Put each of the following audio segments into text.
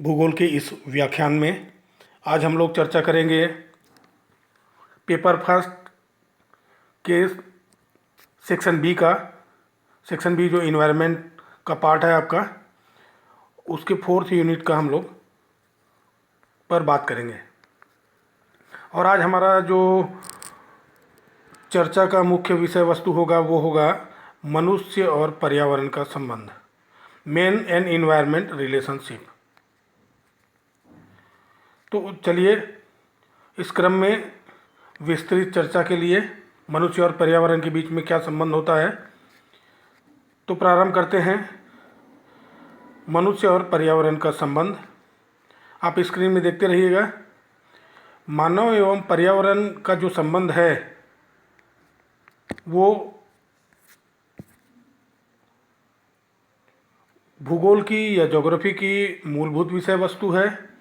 भूगोल के इस व्याख्यान में आज हम लोग चर्चा करेंगे पेपर फर्स्ट के सेक्शन बी का। सेक्शन बी जो इन्वायरमेंट का पार्ट है आपका, उसके फोर्थ यूनिट का हम लोग पर बात करेंगे। और आज हमारा जो चर्चा का मुख्य विषय वस्तु होगा वो होगा मनुष्य और पर्यावरण का संबंध, मैन एंड इन्वायरमेंट रिलेशनशिप। तो चलिए इस क्रम में विस्तृत चर्चा के लिए मनुष्य और पर्यावरण के बीच में क्या संबंध होता है तो प्रारंभ करते हैं। मनुष्य और पर्यावरण का संबंध आप स्क्रीन में देखते रहिएगा। मानव एवं पर्यावरण का जो संबंध है वो भूगोल की या ज्योग्राफी की मूलभूत विषय वस्तु है।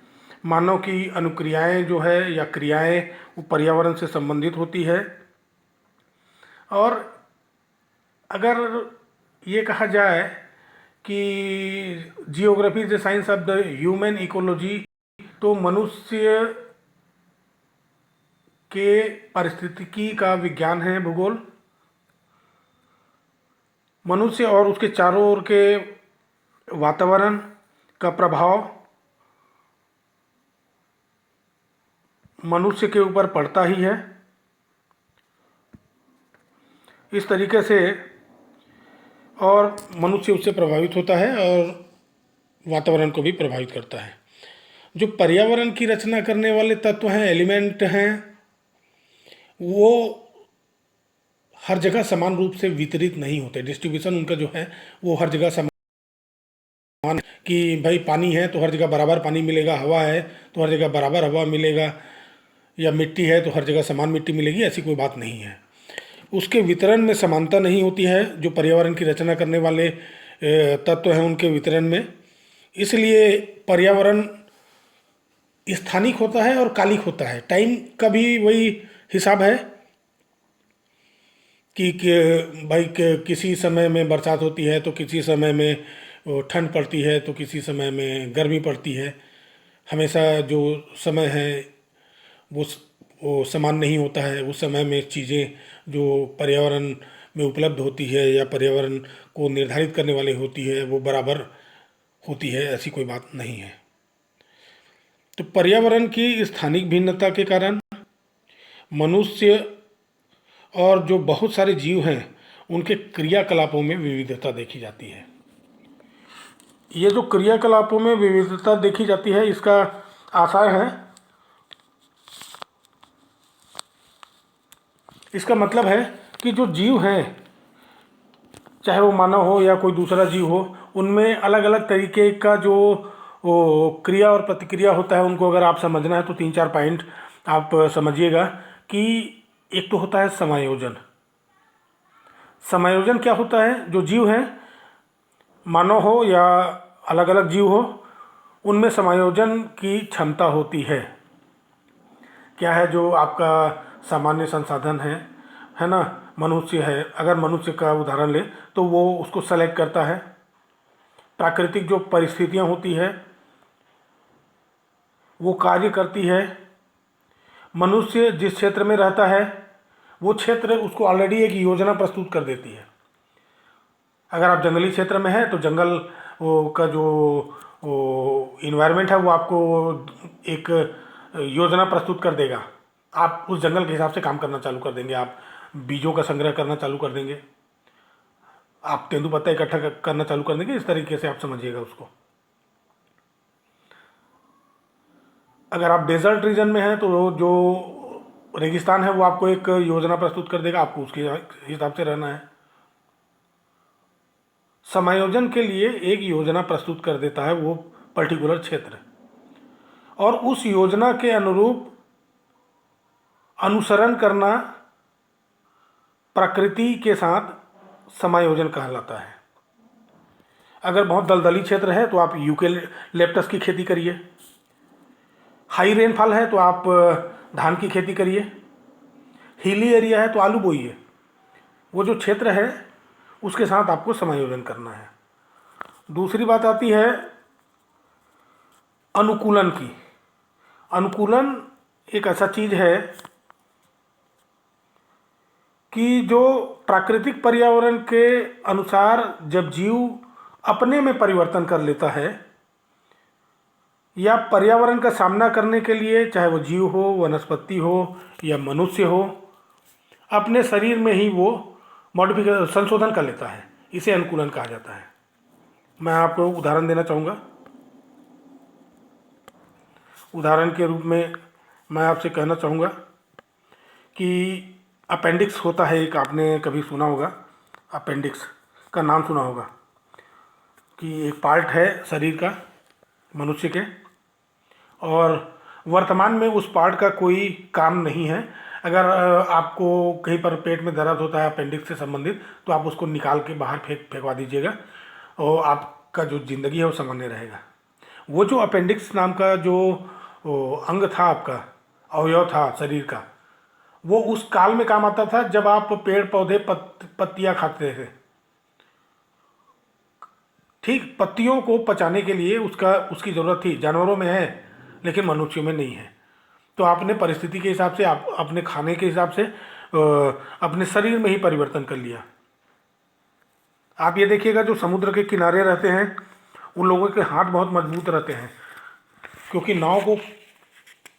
मानव की अनुक्रियाएं जो है या क्रियाएं वो पर्यावरण से संबंधित होती है। और अगर ये कहा जाए कि geography is the science of the human ecology, तो मनुष्य के पारिस्थितिकी का विज्ञान है भूगोल। मनुष्य और उसके चारों ओर के वातावरण का प्रभाव मनुष्य के ऊपर पड़ता ही है। इस तरीके से और मनुष्य उससे प्रभावित होता है और वातावरण को भी प्रभावित करता है। जो पर्यावरण की रचना करने वाले तत्व हैं, एलिमेंट हैं, वो हर जगह समान रूप से वितरित नहीं होते। डिस्ट्रीब्यूशन उनका जो है वो हर जगह समान, कि भाई पानी है तो हर जगह बराबर पानी मिलेगा, हवा है तो हर जगह बराबर हवा मिलेगा, या मिट्टी है तो हर जगह समान मिट्टी मिलेगी, ऐसी कोई बात नहीं है। उसके वितरण में समानता नहीं होती है जो पर्यावरण की रचना करने वाले तत्व हैं उनके वितरण में। इसलिए पर्यावरण स्थानिक होता है और कालिक होता है। टाइम का भी वही हिसाब है कि भाई किसी समय में बरसात होती है तो किसी समय में ठंड पड़ती है तो किसी समय में गर्मी पड़ती है। हमेशा जो समय है वो समान नहीं होता है। उस समय में चीज़ें जो पर्यावरण में उपलब्ध होती है या पर्यावरण को निर्धारित करने वाली होती है वो बराबर होती है, ऐसी कोई बात नहीं है। तो पर्यावरण की स्थानिक भिन्नता के कारण मनुष्य और जो बहुत सारे जीव हैं उनके क्रियाकलापों में विविधता देखी जाती है। ये जो क्रियाकलापों में विविधता देखी जाती है इसका आशय है, इसका मतलब है कि जो जीव हैं, चाहे वो मानव हो या कोई दूसरा जीव हो, उनमें अलग अलग तरीके का जो क्रिया और प्रतिक्रिया होता है। उनको अगर आप समझना है तो 3-4 पॉइंट आप समझिएगा। कि एक तो होता है समायोजन। समायोजन क्या होता है? जो जीव हैं, मानव हो या अलग अलग जीव हो, उनमें समायोजन की क्षमता होती है। क्या है? जो आपका सामान्य संसाधन है ना, मनुष्य है, अगर मनुष्य का उदाहरण ले तो वो उसको सेलेक्ट करता है। प्राकृतिक जो परिस्थितियां होती है वो कार्य करती है। मनुष्य जिस क्षेत्र में रहता है वो क्षेत्र उसको ऑलरेडी एक योजना प्रस्तुत कर देती है। अगर आप जंगली क्षेत्र में हैं तो जंगल का जो इन्वायरमेंट है वो आपको एक योजना प्रस्तुत कर देगा। आप उस जंगल के हिसाब से काम करना चालू कर देंगे। आप बीजों का संग्रह करना चालू कर देंगे, आप तेंदुपत्ता इकट्ठा करना चालू कर देंगे। इस तरीके से आप समझिएगा उसको। अगर आप डेजर्ट रीजन में हैं तो जो रेगिस्तान है वो आपको एक योजना प्रस्तुत कर देगा, आपको उसके हिसाब से रहना है। समायोजन के लिए एक योजना प्रस्तुत कर देता है वो पर्टिकुलर क्षेत्र, और उस योजना के अनुरूप अनुसरण करना प्रकृति के साथ समायोजन कहलाता है। अगर बहुत दलदली क्षेत्र है तो आप यूकेलिप्टस की खेती करिए। हाई रेनफॉल है तो आप धान की खेती करिए। हिली एरिया है तो आलू बोइए। वो जो क्षेत्र है उसके साथ आपको समायोजन करना है। दूसरी बात आती है अनुकूलन की। अनुकूलन एक ऐसा चीज है कि जो प्राकृतिक पर्यावरण के अनुसार जब जीव अपने में परिवर्तन कर लेता है या पर्यावरण का सामना करने के लिए, चाहे वो जीव हो, वनस्पति हो या मनुष्य हो, अपने शरीर में ही वो मॉडिफिकेशन संशोधन कर लेता है, इसे अनुकूलन कहा जाता है। मैं आपको उदाहरण देना चाहूँगा। उदाहरण के रूप में मैं आपसे कहना चाहूँगा कि अपेंडिक्स होता है एक, आपने कभी सुना होगा, अपेंडिक्स का नाम सुना होगा कि एक पार्ट है शरीर का मनुष्य के, और वर्तमान में उस पार्ट का कोई काम नहीं है। अगर आपको कहीं पर पेट में दर्द होता है अपेंडिक्स से संबंधित, तो आप उसको निकाल के बाहर फेंकवा दीजिएगा और आपका जो ज़िंदगी है वो सामान्य रहेगा। वो जो अपेंडिक्स नाम का जो अंग था, आपका अवयव था शरीर का, वो उस काल में काम आता था जब आप पेड़ पौधे पत्तियाँ खाते थे। ठीक, पत्तियों को पचाने के लिए उसकी ज़रूरत थी, जानवरों में है लेकिन मनुष्यों में नहीं है। तो आपने परिस्थिति के हिसाब से, आप अपने खाने के हिसाब से अपने शरीर में ही परिवर्तन कर लिया। आप ये देखिएगा, जो समुद्र के किनारे रहते हैं उन लोगों के हाथ बहुत मजबूत रहते हैं, क्योंकि नाव को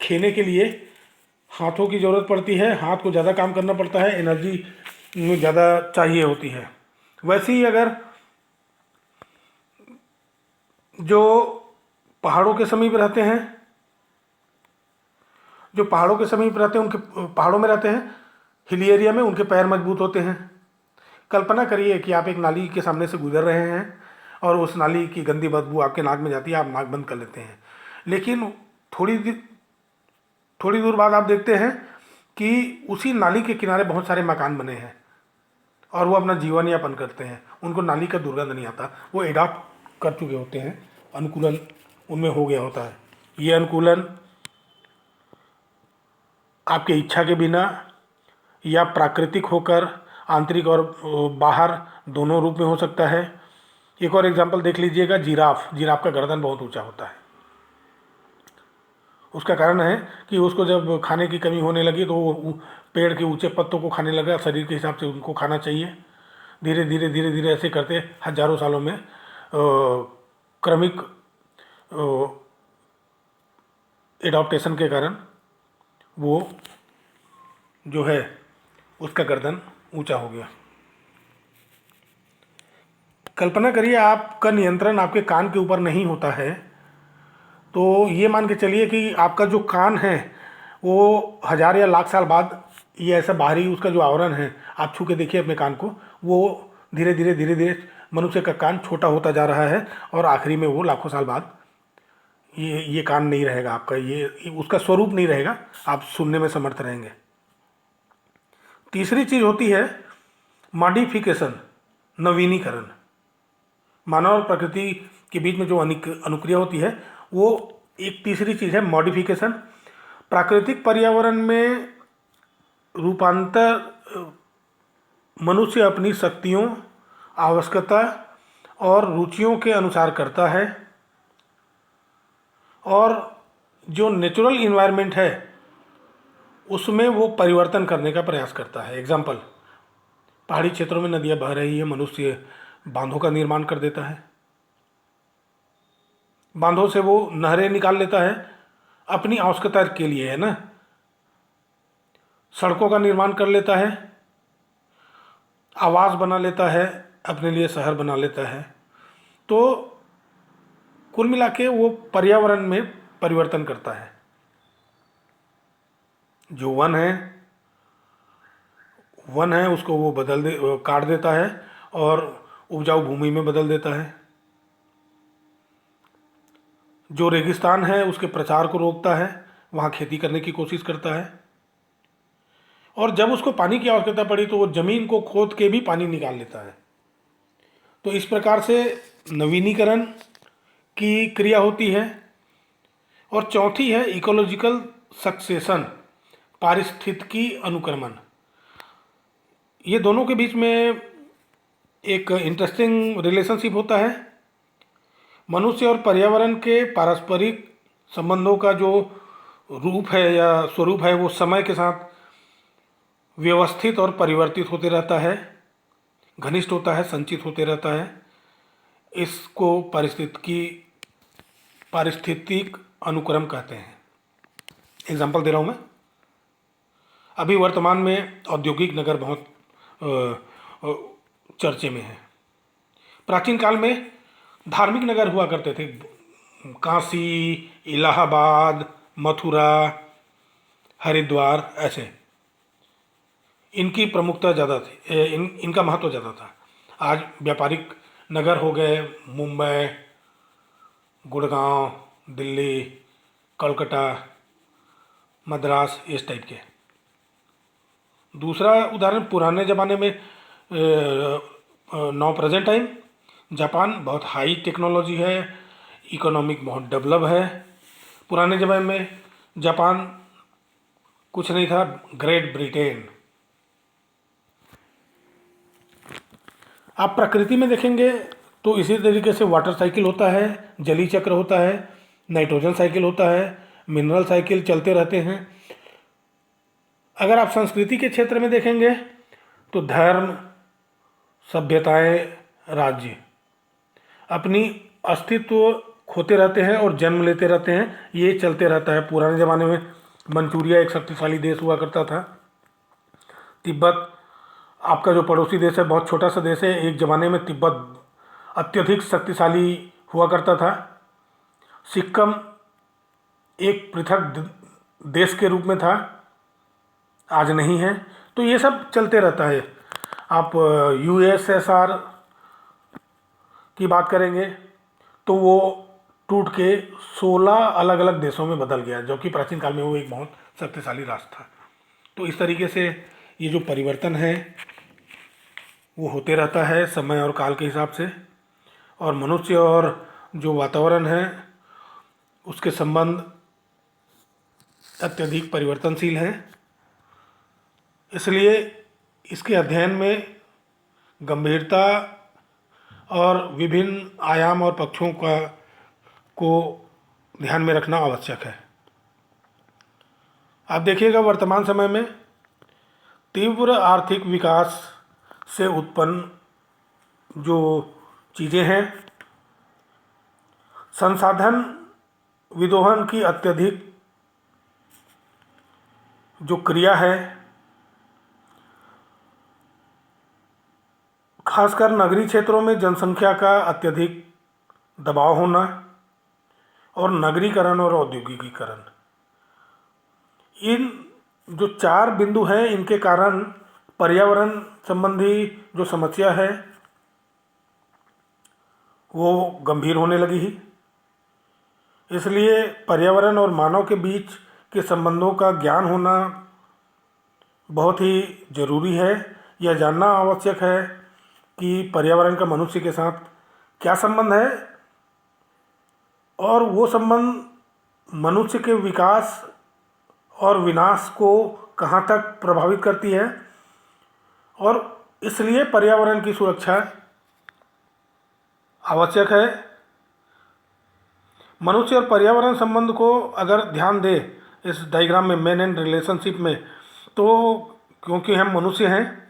खेने के लिए हाथों की ज़रूरत पड़ती है, हाथ को ज़्यादा काम करना पड़ता है, एनर्जी ज़्यादा चाहिए होती है। वैसे ही अगर जो पहाड़ों के समीप रहते हैं, जो पहाड़ों के समीप रहते हैं, उनके पहाड़ों में रहते हैं, हिली एरिया में, उनके पैर मजबूत होते हैं। कल्पना करिए कि आप एक नाली के सामने से गुजर रहे हैं और उस नाली की गंदी बदबू आपके नाक में जाती है, आप नाक बंद कर लेते हैं, लेकिन थोड़ी दूर बाद आप देखते हैं कि उसी नाली के किनारे बहुत सारे मकान बने हैं और वो अपना जीवन यापन करते हैं। उनको नाली का दुर्गंध नहीं आता, वो एडॉप्ट कर चुके होते हैं, अनुकूलन उनमें हो गया होता है। ये अनुकूलन आपके इच्छा के बिना या प्राकृतिक होकर आंतरिक और बाहर दोनों रूप में हो सकता है। एक और एग्जांपल देख लीजिएगा, जिराफ का गर्दन बहुत ऊंचा होता है। उसका कारण है कि उसको जब खाने की कमी होने लगी तो वो पेड़ के ऊंचे पत्तों को खाने लगा। शरीर के हिसाब से उनको खाना चाहिए। धीरे धीरे ऐसे करते हजारों सालों में क्रमिक एडॉप्टेशन के कारण वो जो है उसका गर्दन ऊंचा हो गया। कल्पना करिए आपका नियंत्रण आपके कान के ऊपर नहीं होता है, तो ये मान के चलिए कि आपका जो कान है वो 1000 या लाख साल बाद, ये ऐसा बाहरी उसका जो आवरण है, आप छू के देखिए अपने कान को, वो धीरे धीरे मनुष्य का कान छोटा होता जा रहा है और आखिरी में वो लाखों साल बाद ये कान नहीं रहेगा आपका, ये उसका स्वरूप नहीं रहेगा, आप सुनने में समर्थ रहेंगे। तीसरी चीज़ होती है मॉडिफिकेशन, नवीनीकरण। मानव और प्रकृति के बीच में जो अनुक्रिया होती है वो एक तीसरी चीज़ है मॉडिफिकेशन। प्राकृतिक पर्यावरण में रूपांतर मनुष्य अपनी शक्तियों, आवश्यकता और रुचियों के अनुसार करता है, और जो नेचुरल इन्वायरमेंट है उसमें वो परिवर्तन करने का प्रयास करता है। एग्जाम्पल, पहाड़ी क्षेत्रों में नदियाँ बह रही है, मनुष्य बांधों का निर्माण कर देता है, बांधों से वो नहरें निकाल लेता है अपनी आवश्यकता के लिए, है ना। सड़कों का निर्माण कर लेता है, आवास बना लेता है, अपने लिए शहर बना लेता है। तो कुल मिला के वो पर्यावरण में परिवर्तन करता है। जो वन है उसको वो काट देता है और उपजाऊ भूमि में बदल देता है। जो रेगिस्तान है उसके प्रचार को रोकता है, वहाँ खेती करने की कोशिश करता है, और जब उसको पानी की आवश्यकता पड़ी तो वो जमीन को खोद के भी पानी निकाल लेता है। तो इस प्रकार से नवीनीकरण की क्रिया होती है। और चौथी है इकोलॉजिकल सक्सेशन, पारिस्थितिकी अनुक्रमण। ये दोनों के बीच में एक इंटरेस्टिंग रिलेशनशिप होता है। मनुष्य और पर्यावरण के पारस्परिक संबंधों का जो रूप है या स्वरूप है वो समय के साथ व्यवस्थित और परिवर्तित होते रहता है, घनिष्ठ होता है, संचित होते रहता है। इसको पारिस्थितिक अनुक्रम कहते हैं। एग्जाम्पल दे रहा हूँ मैं। अभी वर्तमान में औद्योगिक नगर बहुत चर्चे में है। प्राचीन काल में धार्मिक नगर हुआ करते थे। काशी, इलाहाबाद, मथुरा, हरिद्वार, ऐसे इनकी प्रमुखता ज़्यादा थी, इनका महत्व ज़्यादा था। आज व्यापारिक नगर हो गए मुंबई, गुड़गांव, दिल्ली, कोलकाता, मद्रास, इस टाइप के। दूसरा उदाहरण पुराने ज़माने में नाउ प्रेजेंट टाइम जापान बहुत हाई टेक्नोलॉजी है, इकोनॉमिक बहुत डेवलप है। पुराने ज़माने में जापान कुछ नहीं था, ग्रेट ब्रिटेन। आप प्रकृति में देखेंगे तो इसी तरीके से वाटर साइकिल होता है, जली चक्र होता है, नाइट्रोजन साइकिल होता है, मिनरल साइकिल चलते रहते हैं। अगर आप संस्कृति के क्षेत्र में देखेंगे तो धर्म, सभ्यताएं, राज्य अपनी अस्तित्व खोते रहते हैं और जन्म लेते रहते हैं। ये चलते रहता है। पुराने ज़माने में मंचूरिया एक शक्तिशाली देश हुआ करता था। तिब्बत आपका जो पड़ोसी देश है, बहुत छोटा सा देश है। एक ज़माने में तिब्बत अत्यधिक शक्तिशाली हुआ करता था। सिक्किम एक पृथक देश के रूप में था, आज नहीं है। तो ये सब चलते रहता है। आप यूएसएसआर की बात करेंगे तो वो टूट के 16 अलग अलग देशों में बदल गया, जो कि प्राचीन काल में वो एक बहुत शक्तिशाली राष्ट्र था। तो इस तरीके से ये जो परिवर्तन है वो होते रहता है समय और काल के हिसाब से। और मनुष्य और जो वातावरण है उसके संबंध अत्यधिक परिवर्तनशील हैं। इसलिए इसके अध्ययन में गंभीरता और विभिन्न आयाम और पक्षों को ध्यान में रखना आवश्यक है। आप देखिएगा वर्तमान समय में तीव्र आर्थिक विकास से उत्पन्न जो चीज़ें हैं, संसाधन विदोहन की अत्यधिक जो क्रिया है, खासकर नगरीय क्षेत्रों में जनसंख्या का अत्यधिक दबाव होना और नगरीकरण और औद्योगिकीकरण, इन जो 4 बिंदु हैं, इनके कारण पर्यावरण संबंधी जो समस्या है वो गंभीर होने लगी ही। इसलिए पर्यावरण और मानव के बीच के संबंधों का ज्ञान होना बहुत ही जरूरी है। यह जानना आवश्यक है कि पर्यावरण का मनुष्य के साथ क्या संबंध है और वो संबंध मनुष्य के विकास और विनाश को कहाँ तक प्रभावित करती है। और इसलिए पर्यावरण की सुरक्षा आवश्यक है। मनुष्य और पर्यावरण संबंध को अगर ध्यान दे इस डायग्राम में, मैन एंड रिलेशनशिप में, तो क्योंकि हम मनुष्य हैं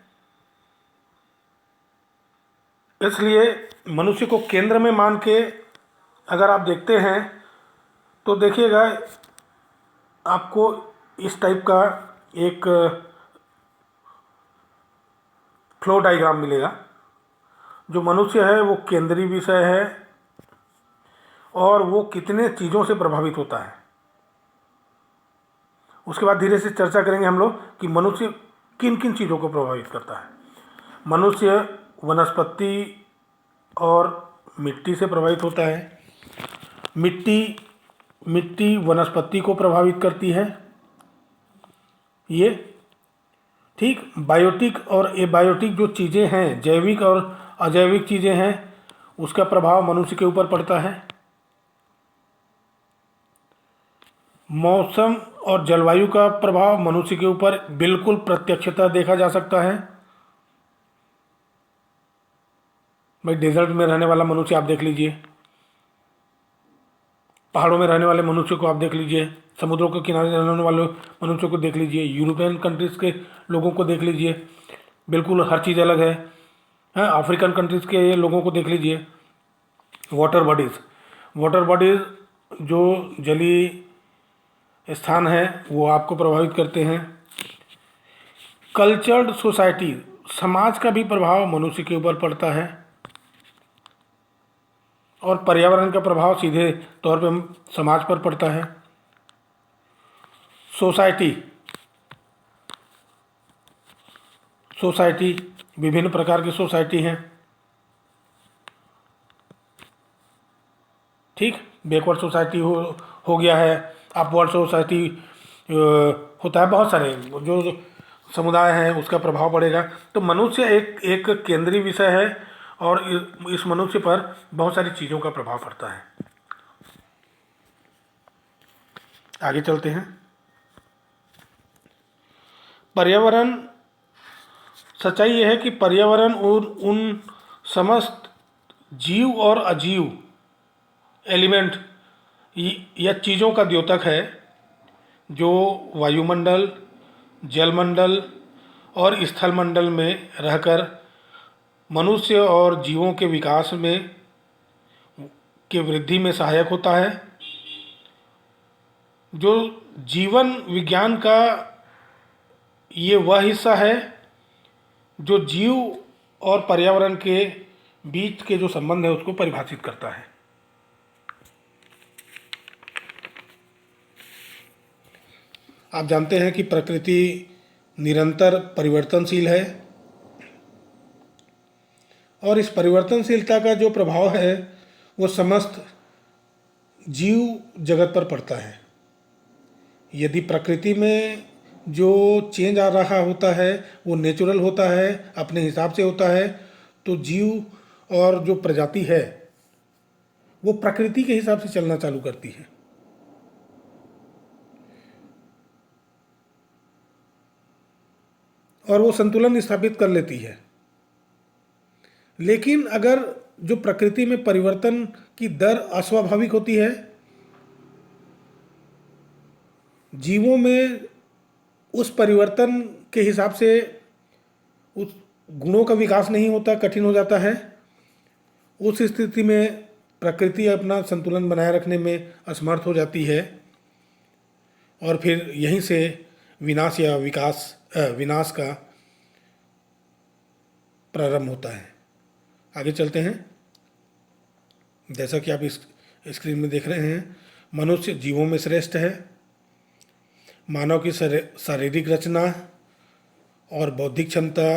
इसलिए मनुष्य को केंद्र में मान के अगर आप देखते हैं तो देखिएगा आपको इस टाइप का एक फ्लो डायग्राम मिलेगा। जो मनुष्य है वो केंद्रीय विषय है और वो कितने चीज़ों से प्रभावित होता है। उसके बाद धीरे से चर्चा करेंगे हम लोग कि मनुष्य किन किन चीज़ों को प्रभावित करता है। मनुष्य वनस्पति और मिट्टी से प्रभावित होता है। मिट्टी वनस्पति को प्रभावित करती है। ये ठीक बायोटिक और एबायोटिक जो चीज़ें हैं, जैविक और अजैविक चीज़ें हैं, उसका प्रभाव मनुष्य के ऊपर पड़ता है। मौसम और जलवायु का प्रभाव मनुष्य के ऊपर बिल्कुल प्रत्यक्षतः देखा जा सकता है। भाई डेजर्ट में रहने वाला मनुष्य आप देख लीजिए, पहाड़ों में रहने वाले मनुष्य को आप देख लीजिए, समुद्रों के किनारे रहने वाले मनुष्यों को देख लीजिए, यूरोपियन कंट्रीज़ के लोगों को देख लीजिए, बिल्कुल हर चीज़ अलग है। हाँ, अफ्रीकन कंट्रीज़ के लोगों को देख लीजिए। वाटर बॉडीज़ जो जलीय स्थान है वो आपको प्रभावित करते हैं। कल्चर्ड सोसाइटी, समाज का भी प्रभाव मनुष्य के ऊपर पड़ता है। और पर्यावरण का प्रभाव सीधे तौर पर समाज पर पड़ता है। सोसाइटी सोसाइटी विभिन्न प्रकार की सोसाइटी हैं। ठीक, बैकवर्ड सोसाइटी हो गया है, अपवर्ड सोसाइटी होता है, बहुत सारे जो समुदाय हैं उसका प्रभाव पड़ेगा। तो मनुष्य एक एक केंद्रीय विषय है और इस मनुष्य पर बहुत सारी चीज़ों का प्रभाव पड़ता है। आगे चलते हैं। पर्यावरण, सच्चाई यह है कि पर्यावरण उन समस्त जीव और अजीव एलिमेंट या चीज़ों का द्योतक है जो वायुमंडल, जलमंडल और स्थलमंडल में रहकर मनुष्य और जीवों के विकास में के वृद्धि में सहायक होता है। जो जीवन विज्ञान का ये वह हिस्सा है जो जीव और पर्यावरण के बीच के जो संबंध है उसको परिभाषित करता है। आप जानते हैं कि प्रकृति निरंतर परिवर्तनशील है और इस परिवर्तनशीलता का जो प्रभाव है वो समस्त जीव जगत पर पड़ता है। यदि प्रकृति में जो चेंज आ रहा होता है वो नेचुरल होता है, अपने हिसाब से होता है, तो जीव और जो प्रजाति है वो प्रकृति के हिसाब से चलना चालू करती है। और वो संतुलन स्थापित कर लेती है। लेकिन अगर जो प्रकृति में परिवर्तन की दर अस्वाभाविक होती है, जीवों में उस परिवर्तन के हिसाब से उस गुणों का विकास नहीं होता, कठिन हो जाता है, उस स्थिति में प्रकृति अपना संतुलन बनाए रखने में असमर्थ हो जाती है और फिर यहीं से विनाश या विनाश का प्रारंभ होता है। आगे चलते हैं। जैसा कि आप इस स्क्रीन में देख रहे हैं, मनुष्य जीवों में श्रेष्ठ है। मानव की शारीरिक रचना और बौद्धिक क्षमता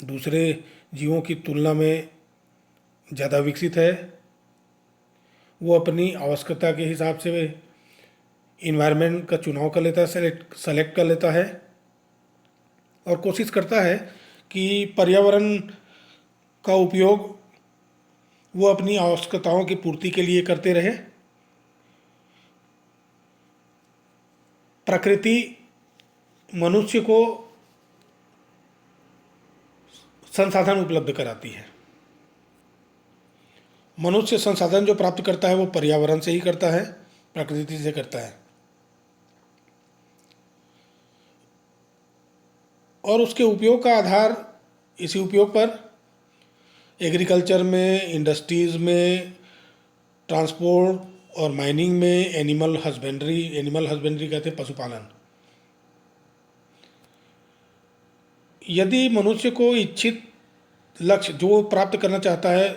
दूसरे जीवों की तुलना में ज़्यादा विकसित है। वो अपनी आवश्यकता के हिसाब से इन्वायरमेंट का चुनाव कर लेता है, सेलेक्ट कर लेता है और कोशिश करता है कि पर्यावरण का उपयोग वो अपनी आवश्यकताओं की पूर्ति के लिए करते रहे। प्रकृति मनुष्य को संसाधन उपलब्ध कराती है। मनुष्य संसाधन जो प्राप्त करता है वो पर्यावरण से ही करता है, प्रकृति से करता है। और उसके उपयोग का आधार इसी उपयोग पर एग्रीकल्चर में, इंडस्ट्रीज़ में, ट्रांसपोर्ट और माइनिंग में, एनिमल हस्बेंड्री कहते हैं पशुपालन। यदि मनुष्य को इच्छित लक्ष्य जो वो प्राप्त करना चाहता है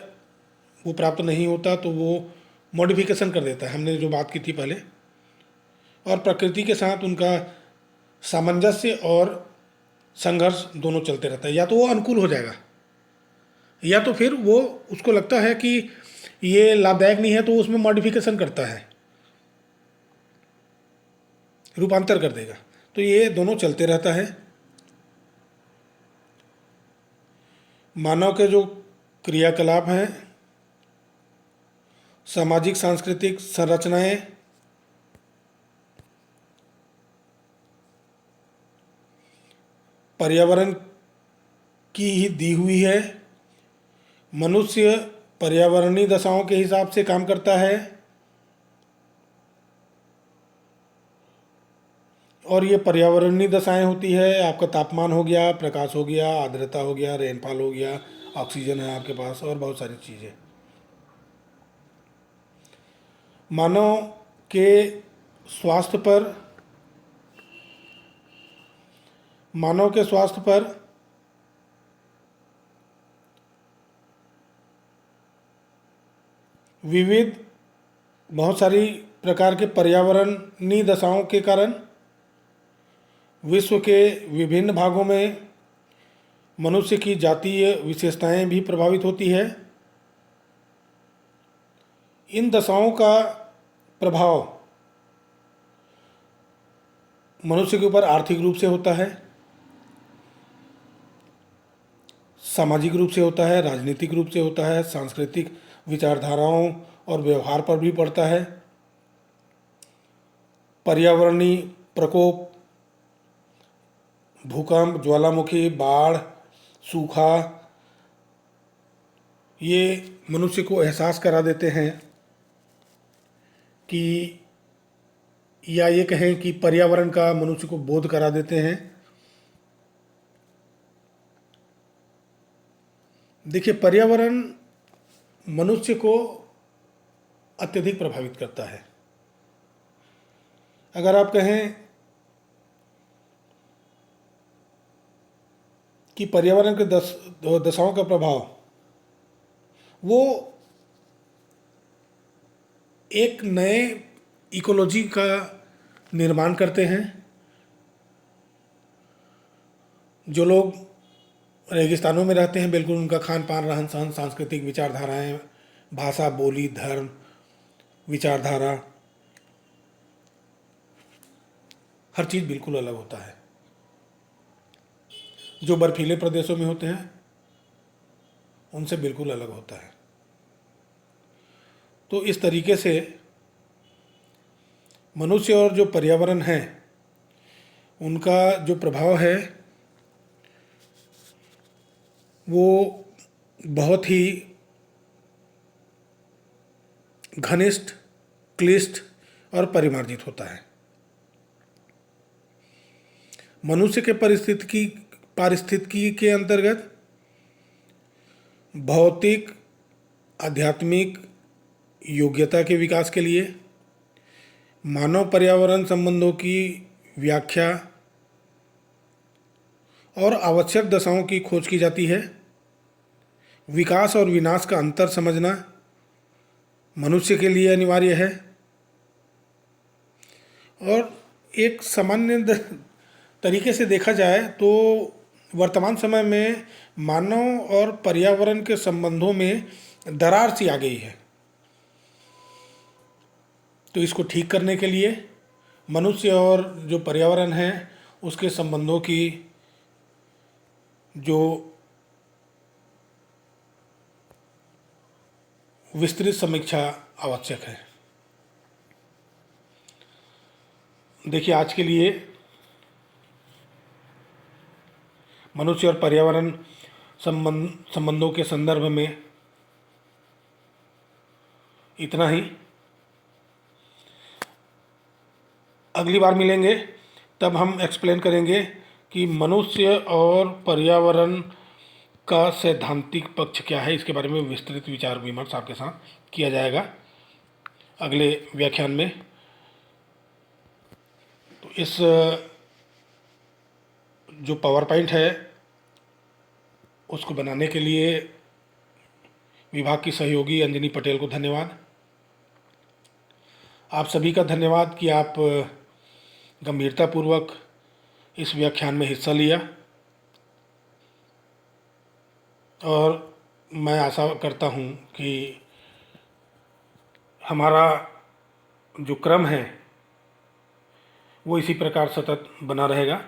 वो प्राप्त नहीं होता तो वो मॉडिफिकेशन कर देता है, हमने जो बात की थी पहले। और प्रकृति के साथ उनका सामंजस्य और संघर्ष दोनों चलते रहता है। या तो वो अनुकूल हो जाएगा या तो फिर वो उसको लगता है कि ये लाभदायक नहीं है तो उसमें मॉडिफिकेशन करता है, रूपांतर कर देगा। तो ये दोनों चलते रहता है। मानव के जो क्रियाकलाप हैं, सामाजिक सांस्कृतिक संरचनाएं, पर्यावरण की ही दी हुई है। मनुष्य पर्यावरणीय दशाओं के हिसाब से काम करता है और ये पर्यावरणीय दशाएं होती है। आपका तापमान हो गया, प्रकाश हो गया, आर्द्रता हो गया, रेनफॉल हो गया, ऑक्सीजन है आपके पास, और बहुत सारी चीज़ें। मानव के स्वास्थ्य पर मानव के स्वास्थ्य पर विविध बहुत सारी प्रकार के पर्यावरणीय दशाओं के कारण विश्व के विभिन्न भागों में मनुष्य की जातीय विशेषताएं भी प्रभावित होती है। इन दशाओं का प्रभाव मनुष्य के ऊपर आर्थिक रूप से होता है, सामाजिक रूप से होता है, राजनीतिक रूप से होता है, सांस्कृतिक विचारधाराओं और व्यवहार पर भी पड़ता है। पर्यावरणीय प्रकोप, भूकंप, ज्वालामुखी, बाढ़, सूखा, ये मनुष्य को एहसास करा देते हैं कि, या ये कहें कि पर्यावरण का मनुष्य को बोध करा देते हैं। देखिए, पर्यावरण मनुष्य को अत्यधिक प्रभावित करता है। अगर आप कहें कि पर्यावरण के दशाओं का प्रभाव, वो एक नए इकोलॉजी का निर्माण करते हैं। जो लोग रेगिस्तानों में रहते हैं, बिल्कुल उनका खान पान, रहन सहन, सांस्कृतिक विचारधाराएं, भाषा, बोली, धर्म, विचारधारा, हर चीज़ बिल्कुल अलग होता है। जो बर्फीले प्रदेशों में होते हैं उनसे बिल्कुल अलग होता है। तो इस तरीके से मनुष्य और जो पर्यावरण है उनका जो प्रभाव है वो बहुत ही घनिष्ठ, क्लिष्ट और परिमार्जित होता है। मनुष्य के पारिस्थितिकी के अंतर्गत भौतिक, आध्यात्मिक योग्यता के विकास के लिए मानव पर्यावरण संबंधों की व्याख्या और आवश्यक दशाओं की खोज की जाती है। विकास और विनाश का अंतर समझना मनुष्य के लिए अनिवार्य है। और एक सामान्य तरीके से देखा जाए तो वर्तमान समय में मानव और पर्यावरण के संबंधों में दरार सी आ गई है। तो इसको ठीक करने के लिए मनुष्य और जो पर्यावरण है उसके संबंधों की जो विस्तृत समीक्षा आवश्यक है। देखिए, आज के लिए मनुष्य और पर्यावरण संबंधों के संदर्भ में इतना ही। अगली बार मिलेंगे तब हम एक्सप्लेन करेंगे कि मनुष्य और पर्यावरण का सैद्धांतिक पक्ष क्या है। इसके बारे में विस्तृत विचार विमर्श आपके साथ किया जाएगा अगले व्याख्यान में। तो इस जो पावर पॉइंट है उसको बनाने के लिए विभाग की सहयोगी अंजनी पटेल को धन्यवाद। आप सभी का धन्यवाद कि आप गंभीरतापूर्वक इस व्याख्यान में हिस्सा लिया। और मैं आशा करता हूँ कि हमारा जो क्रम है वो इसी प्रकार सतत बना रहेगा।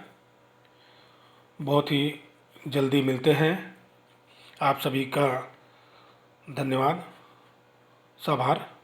बहुत ही जल्दी मिलते हैं। आप सभी का धन्यवाद, आभार।